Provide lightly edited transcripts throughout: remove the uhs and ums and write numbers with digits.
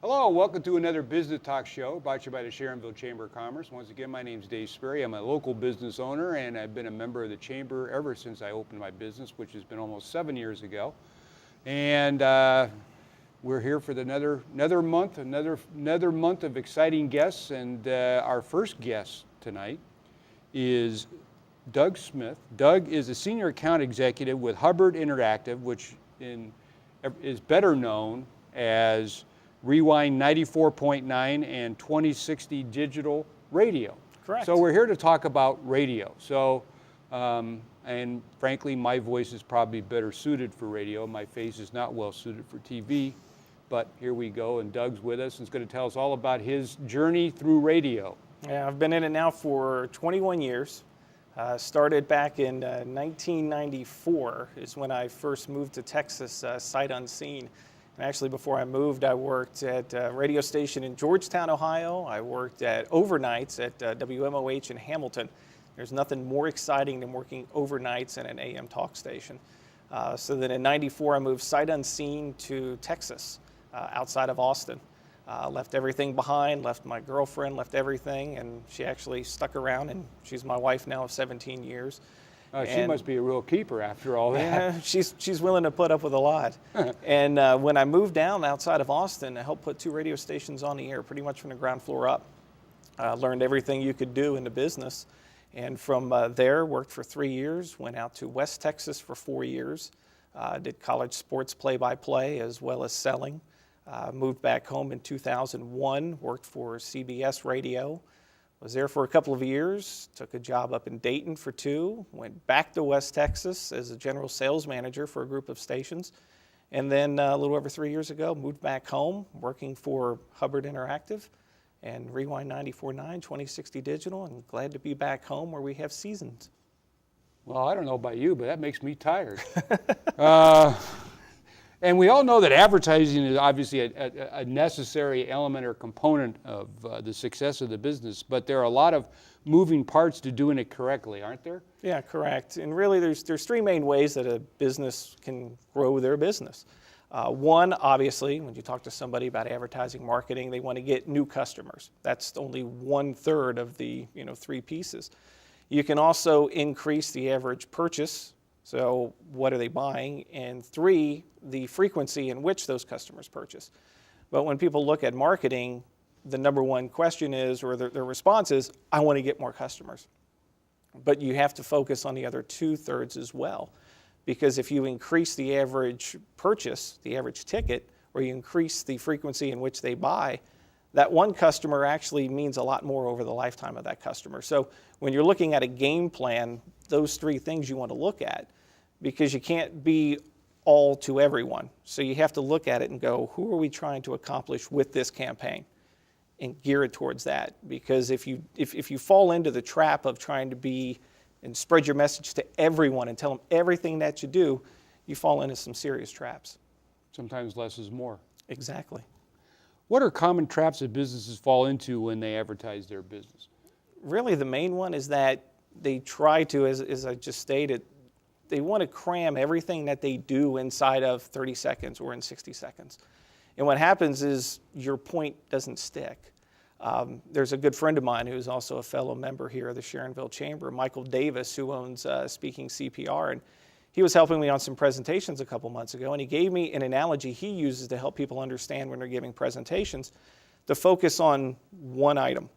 Hello, welcome to another Business Talk show brought to you by the Sharonville Chamber of Commerce. Once again, my name is Dave Sperry. I'm a local business owner, and I've been a member of the Chamber ever since I opened my business, which has been almost 7 years ago. And we're here for another month of exciting guests. And our first guest tonight is Doug Smith. Doug is a senior account executive with Hubbard Interactive, which is better known as Rewind 94.9 and 2060 digital radio. Correct. So we're here to talk about radio. So, and frankly, my voice is probably better suited for radio. My face is not well suited for TV, but here we go. And Doug's with us and is going to tell us all about his journey through radio. Yeah, I've been in it now for 21 years. Started back in 1994 is when I first moved to Texas, sight unseen. And actually, before I moved, I worked at a radio station in Georgetown, Ohio. I worked at overnights at WMOH in Hamilton. There's nothing more exciting than working overnights in an AM talk station. So then in 94, I moved sight unseen to Texas, outside of Austin. Left everything behind, left my girlfriend, left everything, and she actually stuck around, and she's my wife now of 17 years. She must be a real keeper after all that. Yeah, she's willing to put up with a lot. And when I moved down outside of Austin, I helped put 2 radio stations on the air, pretty much from the ground floor up. Learned everything you could do in the business. And from there, worked for 3 years, went out to West Texas for 4 years, did college sports play-by-play as well as selling. Moved back home in 2001, worked for CBS Radio. Was there for a couple of years, took a job up in Dayton for 2, went back to West Texas as a general sales manager for a group of stations, and then a little over 3 years ago, moved back home, working for Hubbard Interactive and Rewind 94.9, 2060 Digital, and glad to be back home where we have seasons. Well, I don't know about you, but that makes me tired. And we all know that advertising is obviously a necessary element or component of the success of the business, but there are a lot of moving parts to doing it correctly, aren't there? Yeah, correct. And really there's 3 main ways that a business can grow their business. One, obviously, when you talk to somebody about advertising marketing, they want to get new customers. That's only 1/3 of the 3 pieces. You can also increase the average purchase. So what are they buying? And 3, the frequency in which those customers purchase. But when people look at marketing, the number one question is, or their response is, I want to get more customers. But you have to focus on the other 2/3 as well. Because if you increase the average purchase, the average ticket, or you increase the frequency in which they buy, that one customer actually means a lot more over the lifetime of that customer. So when you're looking at a game plan, those 3 things you want to look at, because you can't be all to everyone. So you have to look at it and go, who are we trying to accomplish with this campaign? And gear it towards that. Because if you fall into the trap of trying to be and spread your message to everyone and tell them everything that you do, you fall into some serious traps. Sometimes less is more. Exactly. What are common traps that businesses fall into when they advertise their business? Really, the main one is that they try to, as I just stated, they want to cram everything that they do inside of 30 seconds or in 60 seconds. And what happens is your point doesn't stick. There's a good friend of mine who's also a fellow member here of the Sharonville Chamber, Michael Davis, who owns Speaking CPR. And he was helping me on some presentations a couple months ago, and he gave me an analogy he uses to help people understand when they're giving presentations, to focus on one item.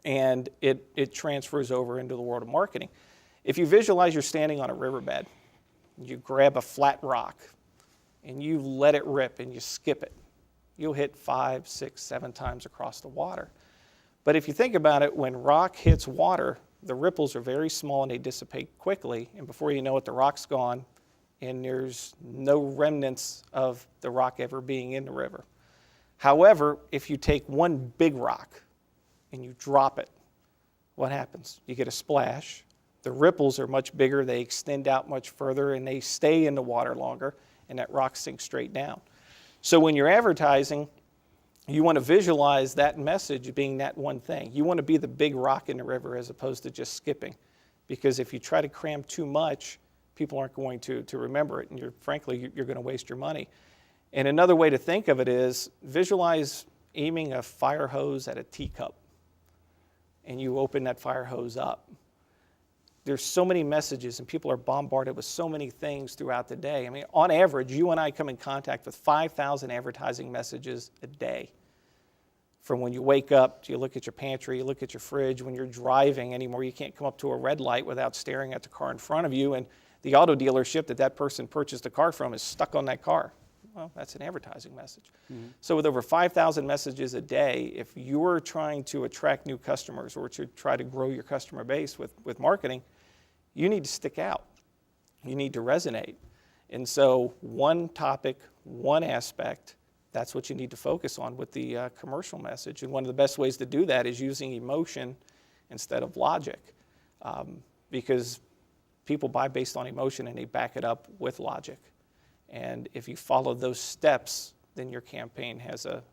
And it transfers over into the world of marketing. If you visualize you're standing on a riverbed, you grab a flat rock, and you let it rip and you skip it, you'll hit 5, 6, 7 times across the water. But if you think about it, when rock hits water, the ripples are very small and they dissipate quickly, and before you know it, the rock's gone, and there's no remnants of the rock ever being in the river. However, if you take one big rock and you drop it, what happens? You get a splash. The ripples are much bigger, they extend out much further, and they stay in the water longer, and that rock sinks straight down. So when you're advertising, you want to visualize that message being that one thing. You want to be the big rock in the river as opposed to just skipping. Because if you try to cram too much, people aren't going to remember it, and frankly, you're going to waste your money. And another way to think of it is visualize aiming a fire hose at a teacup, and you open that fire hose up. There's so many messages, and people are bombarded with so many things throughout the day. I mean, on average, you and I come in contact with 5,000 advertising messages a day. From when you wake up, you look at your pantry, you look at your fridge. When you're driving anymore, you can't come up to a red light without staring at the car in front of you, and the auto dealership that person purchased a car from is stuck on that car. Well, that's an advertising message. Mm-hmm. So with over 5,000 messages a day, if you're trying to attract new customers or to try to grow your customer base with marketing, you need to stick out. You need to resonate. And so one topic, one aspect, that's what you need to focus on with the commercial message. And one of the best ways to do that is using emotion instead of logic, because people buy based on emotion and they back it up with logic. And if you follow those steps, then your campaign has a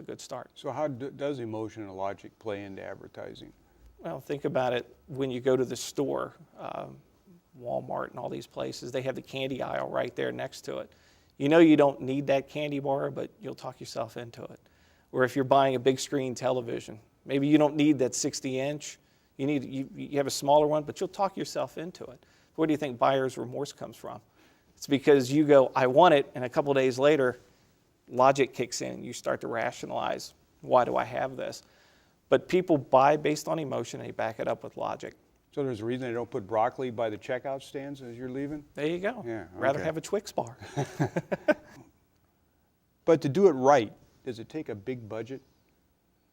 good start. So how does emotion and logic play into advertising? Well, think about it when you go to the store, Walmart and all these places, they have the candy aisle right there next to it. You know you don't need that candy bar, but you'll talk yourself into it. Or if you're buying a big screen television, maybe you don't need that 60-inch. You have a smaller one, but you'll talk yourself into it. Where do you think buyer's remorse comes from? It's because you go, I want it, and a couple days later, logic kicks in. You start to rationalize, why do I have this? But people buy based on emotion, and they back it up with logic. So there's a reason they don't put broccoli by the checkout stands as you're leaving? There you go. Yeah, okay. Rather have a Twix bar. But to do it right, does it take a big budget?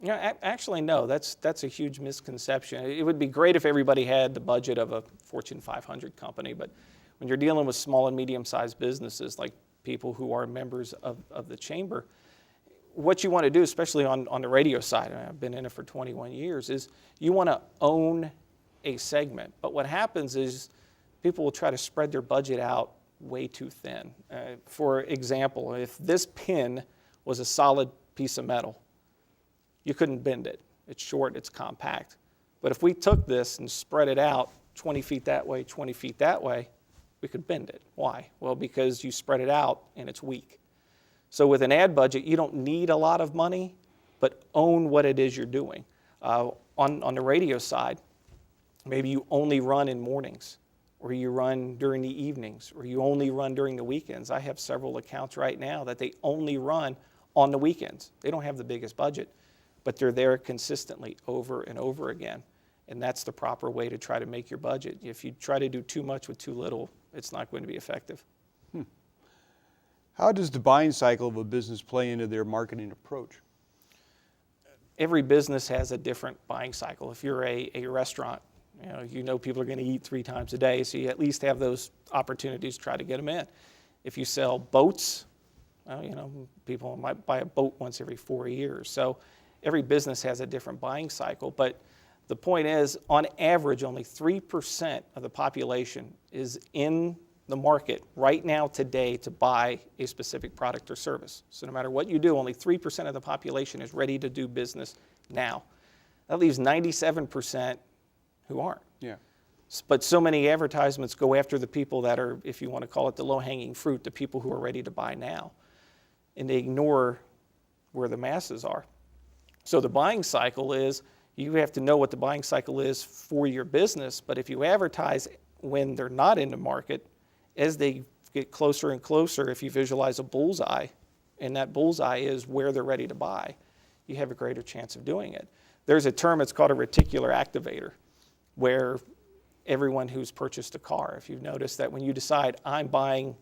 Actually, no. That's a huge misconception. It would be great if everybody had the budget of a Fortune 500 company, but when you're dealing with small and medium-sized businesses like people who are members of the chamber, what you want to do, especially on the radio side, and I've been in it for 21 years, is you want to own a segment. But what happens is people will try to spread their budget out way too thin. For example, if this pin was a solid piece of metal, you couldn't bend it. It's short, it's compact. But if we took this and spread it out 20 feet that way, 20 feet that way, we could bend it. Why? Well, because you spread it out and it's weak. So with an ad budget, you don't need a lot of money, but own what it is you're doing. On the radio side, maybe you only run in mornings, or you run during the evenings, or you only run during the weekends. I have several accounts right now that they only run on the weekends. They don't have the biggest budget, but they're there consistently over and over again. And that's the proper way to try to make your budget. If you try to do too much with too little, it's not going to be effective. How does the buying cycle of a business play into their marketing approach? Every business has a different buying cycle. If you're a restaurant, you know people are going to eat 3 times a day, so you at least have those opportunities to try to get them in. If you sell boats, people might buy a boat once every 4 years. So every business has a different buying cycle, but the point is, on average, only 3% of the population is in the market right now today to buy a specific product or service. So no matter what you do, only 3% of the population is ready to do business now. That leaves 97% who aren't. Yeah. But so many advertisements go after the people that are, if you want to call it the low-hanging fruit, the people who are ready to buy now. And they ignore where the masses are. So the buying cycle is, you have to know what the buying cycle is for your business, but if you advertise when they're not in the market, as they get closer and closer, if you visualize a bullseye, and that bullseye is where they're ready to buy, you have a greater chance of doing it. There's a term, it's called a reticular activator, where everyone who's purchased a car, if you've noticed that when you decide, I'm buying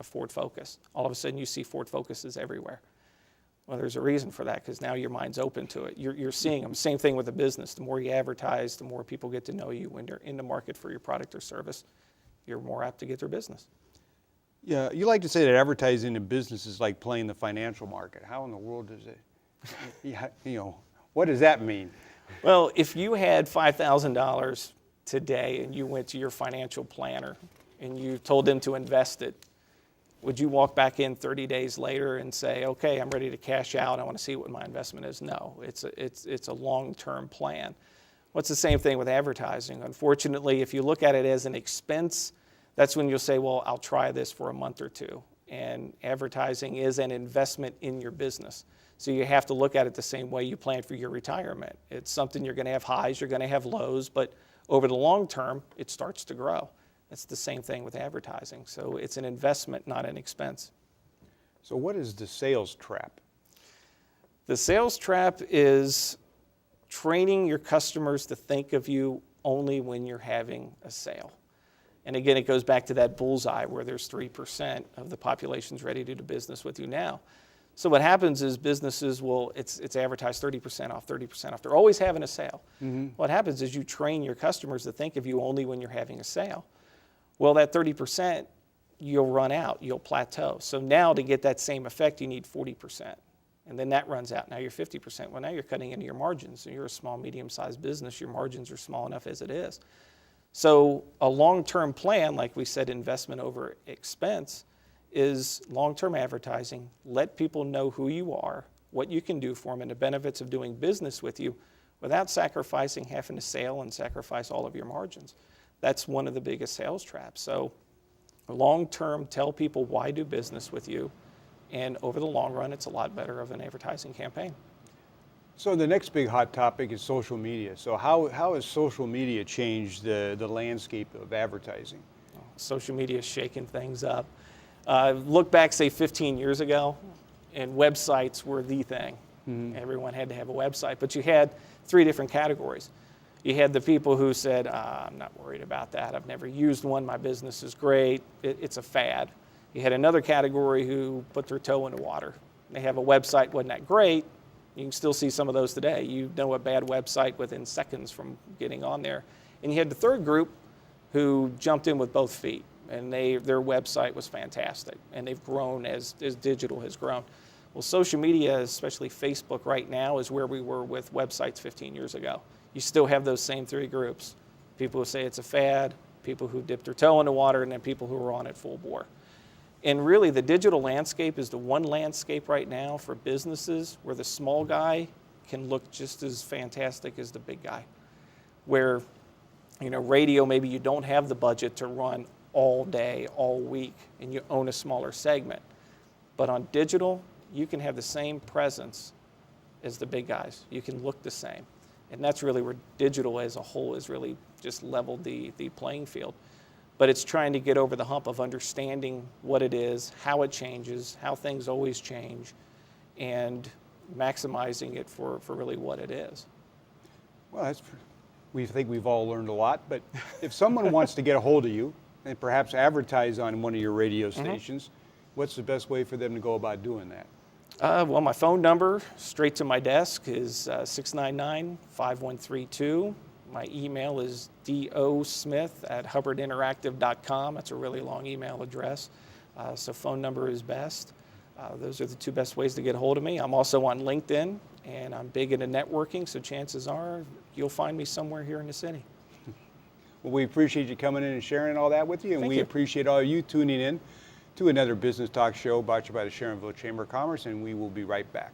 a Ford Focus, all of a sudden you see Ford Focuses everywhere. Well, there's a reason for that, because now your mind's open to it. You're seeing them. Same thing with a business. The more you advertise, the more people get to know you. When they're in the market for your product or service, you're more apt to get their business. Yeah, you like to say that advertising in business is like playing the financial market. How in the world does it, what does that mean? Well, if you had $5,000 today and you went to your financial planner and you told them to invest it, would you walk back in 30 days later and say, okay, I'm ready to cash out, I want to see what my investment is? No, it's a long-term plan. What's the same thing with advertising? Unfortunately, if you look at it as an expense, that's when you'll say, well, I'll try this for a month or two. and advertising is an investment in your business. So you have to look at it the same way you plan for your retirement. It's something you're going to have highs, you're going to have lows, but over the long term, it starts to grow. It's the same thing with advertising. So it's an investment, not an expense. So what is the sales trap? The sales trap is training your customers to think of you only when you're having a sale. And again, it goes back to that bullseye where there's 3% of the population's ready to do business with you now. So what happens is businesses will, it's advertised 30% off, 30% off. They're always having a sale. Mm-hmm. What happens is you train your customers to think of you only when you're having a sale. Well, that 30%, you'll run out, you'll plateau. So now to get that same effect, you need 40%. And then that runs out. Now you're 50%. Well, now you're cutting into your margins. So you're a small, medium-sized business. Your margins are small enough as it is. So a long-term plan, like we said, investment over expense, is long-term advertising. Let people know who you are, what you can do for them, and the benefits of doing business with you without sacrificing having to sell and sacrifice all of your margins. That's one of the biggest sales traps. So long-term, tell people why do business with you, and over the long run, it's a lot better of an advertising campaign. So the next big hot topic is social media. So how has social media changed the landscape of advertising? Social media is shaking things up. Look back, say, 15 years ago, and websites were the thing. Mm-hmm. Everyone had to have a website, but you had 3 different categories. You had the people who said, I'm not worried about that. I've never used one. My business is great. It's a fad. You had another category who put their toe in the water. They have a website, wasn't that great. You can still see some of those today. You know a bad website within seconds from getting on there. And you had the third group who jumped in with both feet, and their website was fantastic, and they've grown as digital has grown. Well, social media, especially Facebook right now, is where we were with websites 15 years ago. You still have those same 3 groups. People who say it's a fad, people who dipped their toe in the water, and then people who are on it full bore. And really, the digital landscape is the one landscape right now for businesses where the small guy can look just as fantastic as the big guy. Where, radio, maybe you don't have the budget to run all day, all week, and you own a smaller segment. But on digital, you can have the same presence as the big guys. You can look the same. And that's really where digital as a whole has really just leveled the playing field. But it's trying to get over the hump of understanding what it is, how it changes, how things always change, and maximizing it for really what it is. Well, we think we've all learned a lot, but if someone wants to get a hold of you and perhaps advertise on one of your radio stations, what's the best way for them to go about doing that? Well, my phone number straight to my desk is 699-5132. My email is dosmith@hubbardinteractive.com. That's a really long email address. So phone number is best. Those are the 2 best ways to get a hold of me. I'm also on LinkedIn, and I'm big into networking, so chances are you'll find me somewhere here in the city. Well, we appreciate you coming in and sharing all that with you, and Thank we you. appreciate all you tuning in to another Business Talk show brought to you by the Sharonville Chamber of Commerce, and we will be right back.